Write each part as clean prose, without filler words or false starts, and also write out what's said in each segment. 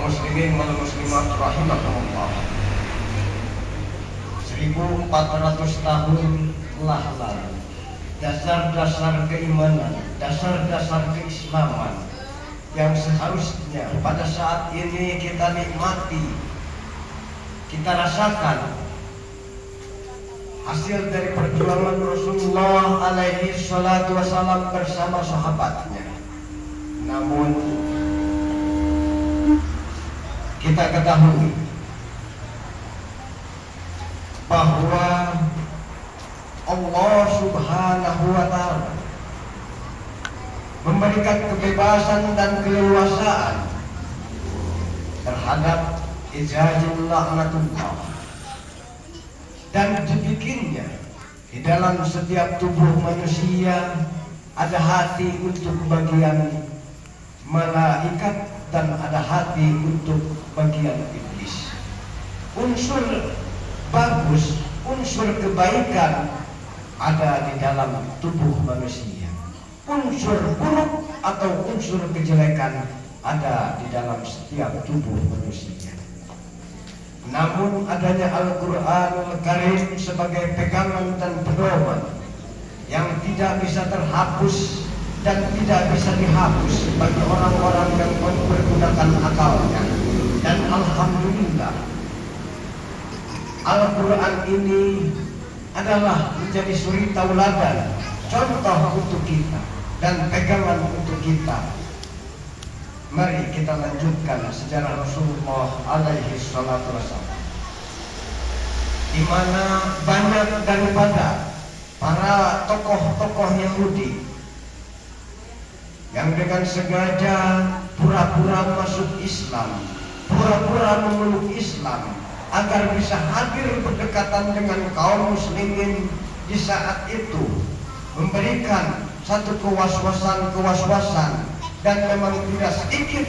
kaum muslimin wal muslimat rahimakumullah. 1400 tahun telah lalu, dasar-dasar keimanan, dasar-dasar keislaman yang seharusnya pada saat ini kita nikmati, kita rasakan hasil dari perjuangan Rasulullah alaihi salatu wassalam bersama sahabatnya. Namun kita ketahui bahwa Allah subhanahu wa ta'ala memberikan kebebasan dan keleluasaan terhadap izajul laknatullah, dan dibikinnya di dalam setiap tubuh manusia ada hati untuk bagian malaikat dan ada hati untuk bagian iblis. Unsur bagus, unsur kebaikan ada di dalam tubuh manusia. Unsur buruk atau unsur kejelekan ada di dalam setiap tubuh manusia. Namun adanya Al-Quranul Karim sebagai pegangan dan pedoman yang tidak bisa terhapus dan tidak bisa dihapus bagi orang-orang yang mempergunakan akalnya. Dan alhamdulillah, Al-Quran ini adalah menjadi suri tauladan, contoh untuk kita dan pegangan untuk kita. Mari kita lanjutkan sejarah Rasulullah alaihi salatu wassalam, di mana banyak daripada para tokoh-tokoh Yahudi yang dengan sengaja pura-pura masuk Islam, pura-pura memeluk Islam agar bisa hadir berdekatan dengan kaum muslimin di saat itu, memberikan satu kewaswasan dan memang tidak sedikit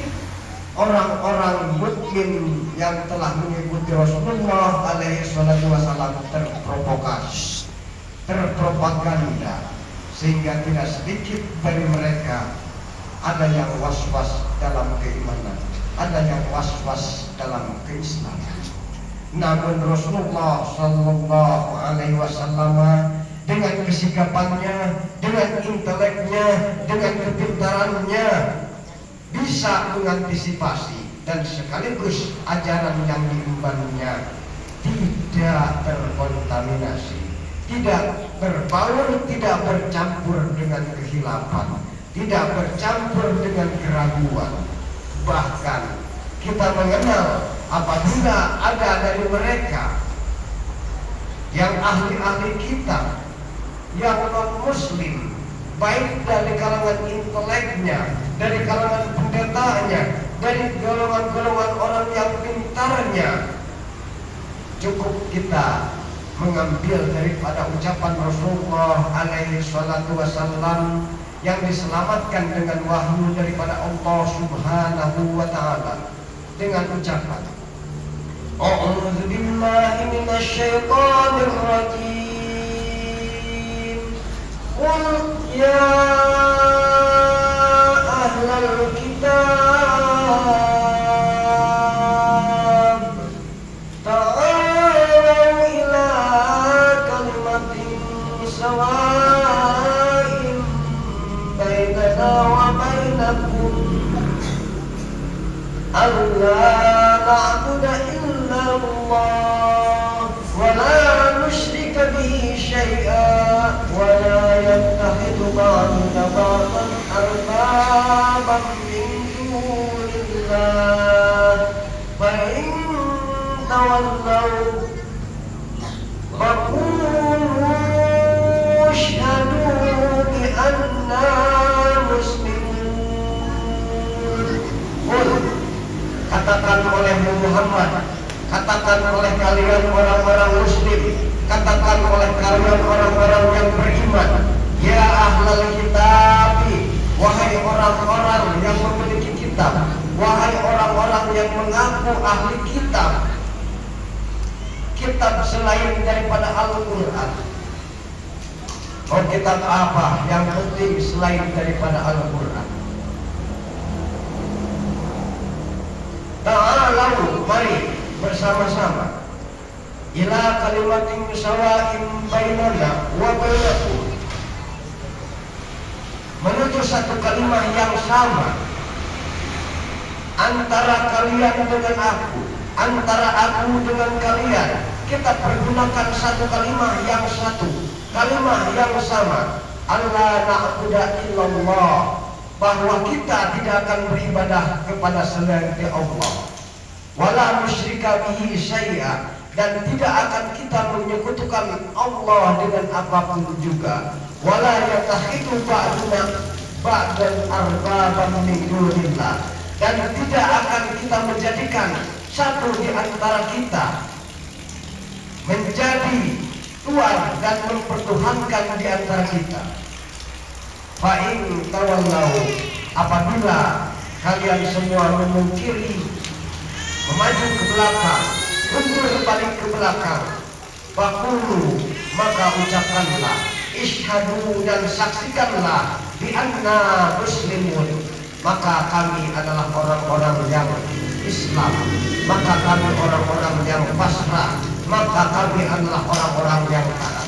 orang-orang mukmin yang telah mengikuti Rasulullah alaihi wasallam terprovokasi, terpropaganda, sehingga tidak sedikit dari mereka ada yang was-was dalam keimanan, ada yang was-was dalam keislaman. Namun Rasulullah sallallahu alaihi wasallam dengan kesikapannya, dengan inteleknya, dengan kepintarannya bisa mengantisipasi, dan sekaligus ajaran yang diembannya tidak terkontaminasi, tidak berbaur, tidak bercampur dengan kehilafan, tidak bercampur dengan keraguan. Bahkan kita mengenal apabila ada dari mereka yang ahli-ahli kitab, yang non-muslim, baik dari kalangan inteleknya, dari kalangan pendetanya, dari golongan-golongan orang yang pintarnya, cukup kita mengambil daripada ucapan Rasulullah alaihi salatu wassalam yang diselamatkan dengan wahyu daripada Allah subhanahu wa ta'ala dengan ucapan A'udzu billahi minasyaitonir rajim. Qul ya ahlal kitab ta'alu ila kalimatin sawa'in bainana wa bainakum alla na'budu illa Allah wa la nusyrika bihi syai'an wa la yattakhidhu ba'duna ba'dan arbaban min dunillah fa in tawallaw faqulu ashhadu bi anna muslimun. Katakan oleh Muhammad, katakan oleh kalian orang-orang muslim, katakan oleh kalian orang-orang yang beriman, ya ahlal kitab, wahai orang-orang yang memiliki kitab, wahai orang-orang yang mengaku ahli kitab, kitab selain daripada Al-Quran. Oh, kitab apa yang penting selain daripada Al-Quran? mari bersama-sama ila kalimatin sawa'in bainana wa bainakum, menuju satu kalimat yang sama antara kalian dengan aku, antara aku dengan kalian. Kita pergunakan satu kalimat yang satu, kalimat yang sama. Allah na'budu illallah, bahwa kita tidak akan beribadah kepada selain Allah. Wala musyrika bihi syai'a, dan tidak akan kita menyekutukan Allah dengan apapun juga. Wala yatakhidu ba'duna ba'dan arbaban min dunillah, dan tidak akan kita menjadikan satu di antara kita menjadi Tuhan dan mempertuhankan di antara kita. Fa'in tawallau, apabila kalian semua memungkiri, memaju ke belakang, mundur balik ke belakang, faqulu, maka ucapkanlah, isyhadu, dan saksikanlah, bi anna muslimun, maka kami adalah orang-orang yang Islam, maka kami orang-orang yang pasrah, maka kami adalah orang-orang yang taat.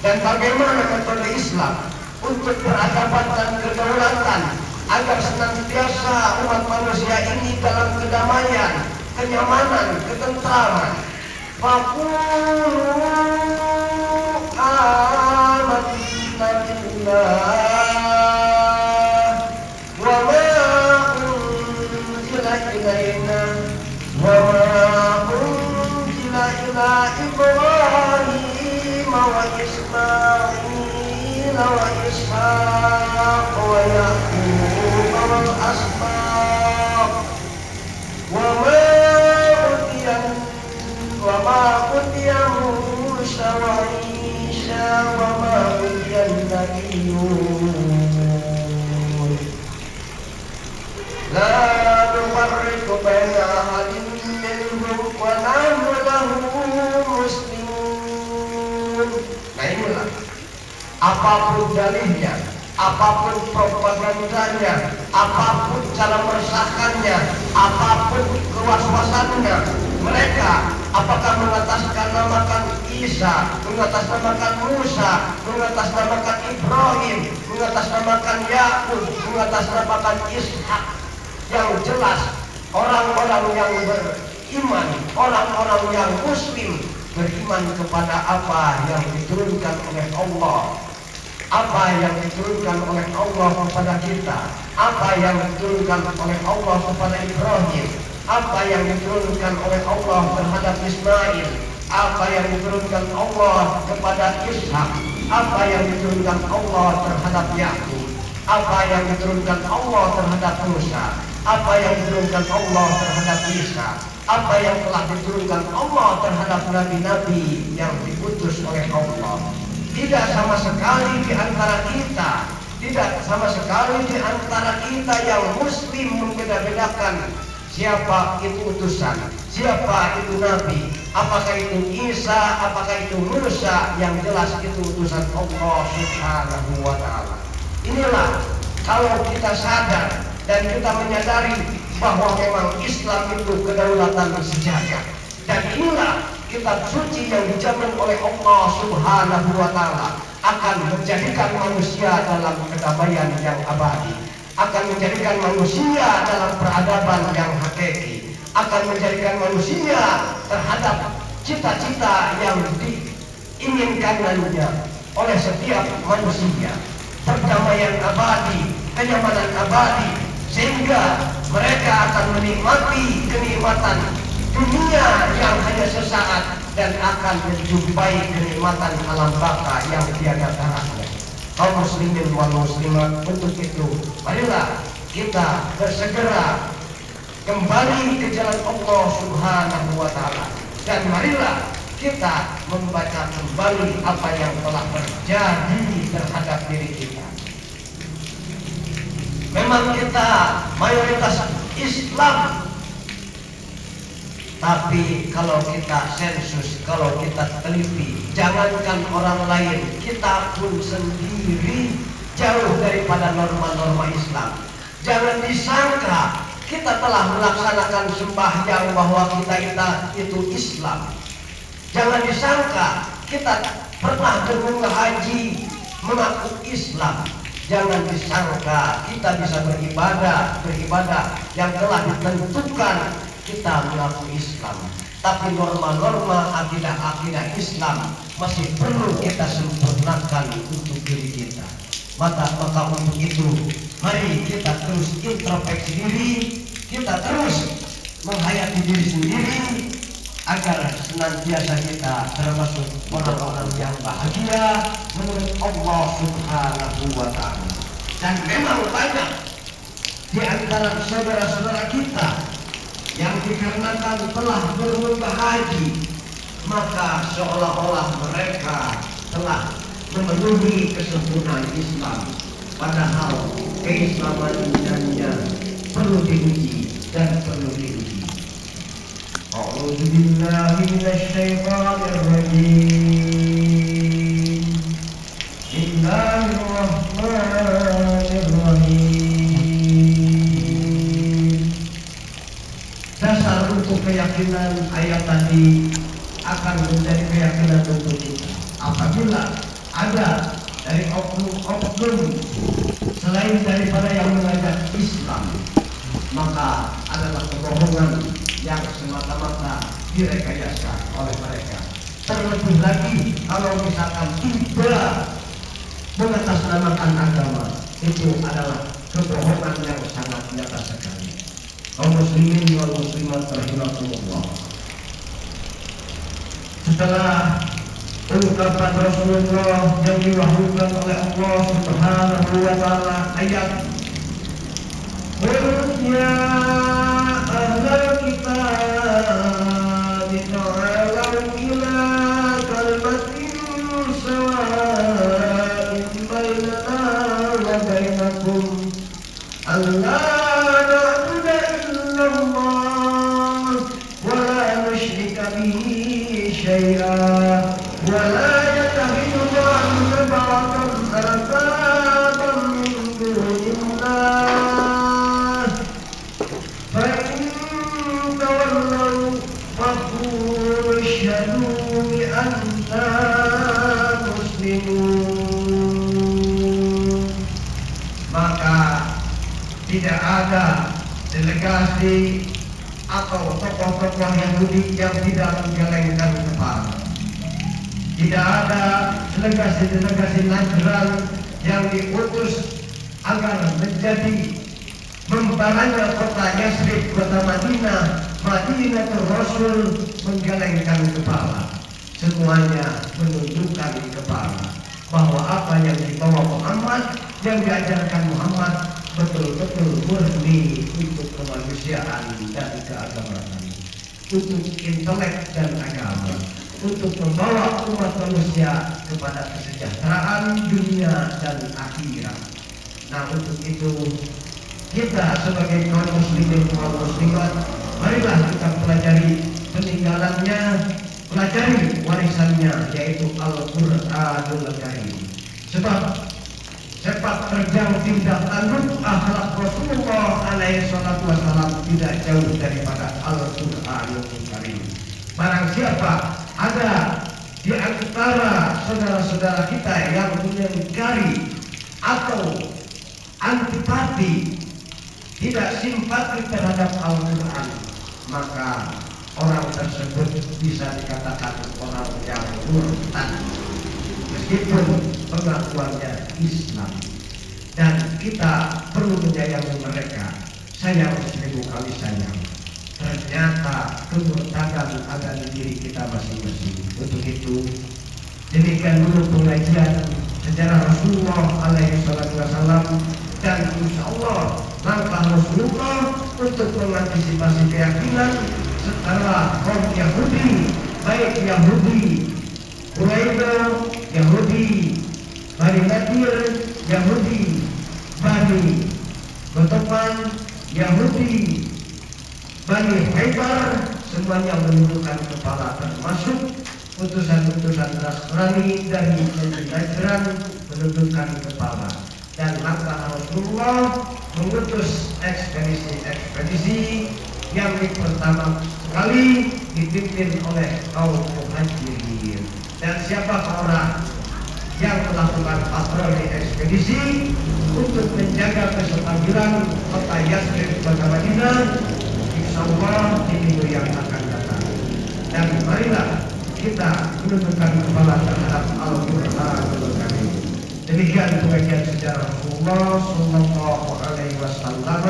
Dan bagaimana metode Islam untuk peradaban dan kedaulatan agar senantiasa umat manusia ini dalam kedamaian, kenyamanan, ketentraman? Faqulu amanna billah wa ma unzila ilaina wa ma unzila ila Ibrahim wa Ismail wa Ishaq wa Yaqub wal asbaq wa ma utiya Musa wa Isa wa ma utiya an-nabiyyun la nufarriqu baina ahadin minhum wa nahnu lahu muslimun. Nah inilah, apapun dalihnya, apapun propagandanya, apapun cara meresahkannya, apapun kewaswasannya, mereka apakah mengatasnamakan Isa, mengatasnamakan Musa, mengatasnamakan Ibrahim, mengatasnamakan Yakub, mengatasnamakan Ishak, yang jelas orang-orang yang beriman, orang-orang yang muslim beriman kepada apa yang diturunkan oleh Allah, apa yang diturunkan oleh Allah kepada kita, apa yang diturunkan oleh Allah kepada Ibrahim, apa yang diturunkan oleh Allah terhadap Ismail, apa yang diturunkan Allah kepada Ishak, apa yang diturunkan Allah terhadap Yakub, apa yang diturunkan Allah terhadap Musa, apa yang diturunkan Allah terhadap Isa, apa yang telah diturunkan Allah terhadap nabi-nabi yang diutus oleh Allah. Tidak sama sekali di antara kita, tidak sama sekali di antara kita yang muslim membeda-bedakan siapa itu utusan, siapa itu nabi, apakah itu Isa, apakah itu Musa. Yang jelas itu utusan Allah Subhanahu wa ta'ala. Inilah kalau kita sadar dan kita menyadari bahwa memang Islam itu kedaulatan sejagat, dan inilah kitab suci yang dijamin oleh Allah Subhanahu wa ta'ala akan menjadikan manusia dalam kedamaian yang abadi, akan menjadikan manusia dalam peradaban yang hakiki, akan menjadikan manusia terhadap cita-cita yang diinginkannya oleh setiap manusia, perdamaian abadi, kenyamanan abadi, sehingga mereka akan menikmati kenikmatan dunia yang hanya sesaat dan akan menjumpai kenikmatan alam baka yang tiada taranya. Kaum muslimin wal muslimat, untuk itu marilah kita bersegera kembali ke jalan Allah Subhanahu wa ta'ala, dan marilah kita membaca kembali apa yang telah terjadi terhadap diri kita. Memang kita mayoritas Islam, tapi kalau kita sensus, kalau kita teliti, jangankan orang lain, kita pun sendiri jauh daripada norma-norma Islam. Jangan disangka kita telah melaksanakan sembahyang bahwa kita itu Islam. Jangan disangka kita pernah berumrah haji mengaku Islam. Jangan disangka kita bisa beribadah yang telah ditentukan kita mengaku Islam. Tapi norma-norma akidah Islam masih perlu kita sempurnakan untuk diri kita. Maka untuk itu, mari kita terus introspeksi diri, kita terus menghayati diri sendiri agar senantiasa kita termasuk orang-orang yang bahagia menurut Allah Subhanahu wa Ta'ala. Dan memang banyak di antara saudara-saudara kita yang dikarenakan telah berumrah haji, maka seolah-olah mereka telah memenuhi kesempurnaan Islam, padahal keislamannya perlu diuji dan perlu diuji. A'udzu billahi minasyaitonir rajim. Bismillahirrahmanirrahim. Dasar untuk keyakinan ayat tadi akan menjadi keyakinan untuk kita. Apabila ada dari oknum selain daripada yang mengajak Islam, maka adalah kebohongan yang semata-mata direkayasa oleh mereka. Terlebih lagi kalau misalkan tidak mengatasnamakan agama, itu adalah kebohongan yang sangat nyata sekali. Kaum muslimin wal muslimat rahimakumullah. Setelah ungkapan Rasulullah yang diwahyukan oleh Allah Subhanahu wa Ta'ala ayat ya ahlal kitab ta'alau ila kalimatin sawa'in bainana wa bainakum alla na'budu illallah wa la nusyrika bihi syai'an wa la yattakhidhu ba'duna ba'dan arbaban min dunillah fa in tawallaw faqulu ashhadu bi anna muslimun. Maka tidak ada delegasi atau tokoh-tokoh Yahudi yang tidak menggelengkan kepala. Tidak ada delegasi-delegasi Najran yang diutus agar menjadi membaranya kota Yasrib, kota Madinatul Rasul menggelengkan kepala. Semuanya menundukkan kepala bahwa apa yang dibawa Muhammad, yang diajarkan Muhammad betul-betul murni untuk kemanusiaan dan keagamaan, untuk intelek dan agama, untuk membawa umat manusia kepada kesejahteraan dunia dan akhirat. Nah, untuk itu kita sebagai kaum muslimin kaum muslimat, marilah kita pelajari peninggalannya, pelajari warisannya, yaitu Al-Qur'anul Karim. Sebab sepak terjang tindak tanduk akhlak Rasulullah alaihi salatu wassalam tidak jauh daripada Al-Qur'anul Karim. Barang siapa ada di antara saudara-saudara kita yang mengingkari atau antipati, tidak simpati terhadap Al-Quran, maka orang tersebut bisa dikatakan orang yang murtad meskipun pengakuannya Islam. Dan kita perlu menyayangi mereka, sayang seribu kali sayang. Ternyata kemurtadan ada di diri kita masing-masing. Untuk itu, demikian dulu pengajian sejarah Rasulullah alaihi salatu wassalam, dan insya Allah langkah Rasulullah untuk mengantisipasi keyakinan setelah kaum Yahudi, baik Yahudi Quraidah, Yahudi Bani Nadir, Yahudi Bani Gotopan, Yahudi Bani Haibar, semuanya menundukkan kepala, termasuk utusan-utusan Nasrani dari Najran menundukkan kepala. dan maka Rasulullah mengutus ekspedisi yang pertama sekali dipimpin oleh kaum Muhajirin. Dan siapa orang yang melakukan patroli ekspedisi untuk menjaga kestabilan kota Yatsrib kota Madinah, insyaallah di minggu yang akan datang. Dan marilah kita menundukkan kepala terhadap Al-Qur'anul Karim. Demikian pengajian sejarah Rasulullah Sallallahu Alaihi Wasallam.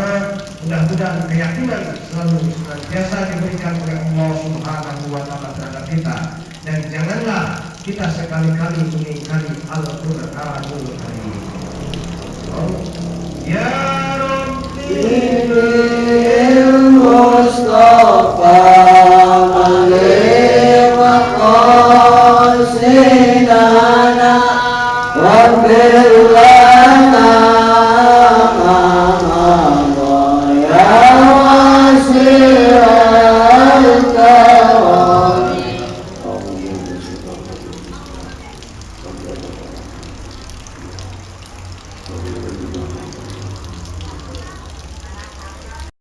Mudah-mudahan keyakinan selalu senantiasa diberikan oleh Allah Subhanahu Wa Taala terhadap kita, dan janganlah kita sekali-kali mengingkari Al-Qur'anul Karim. Ya Rabbi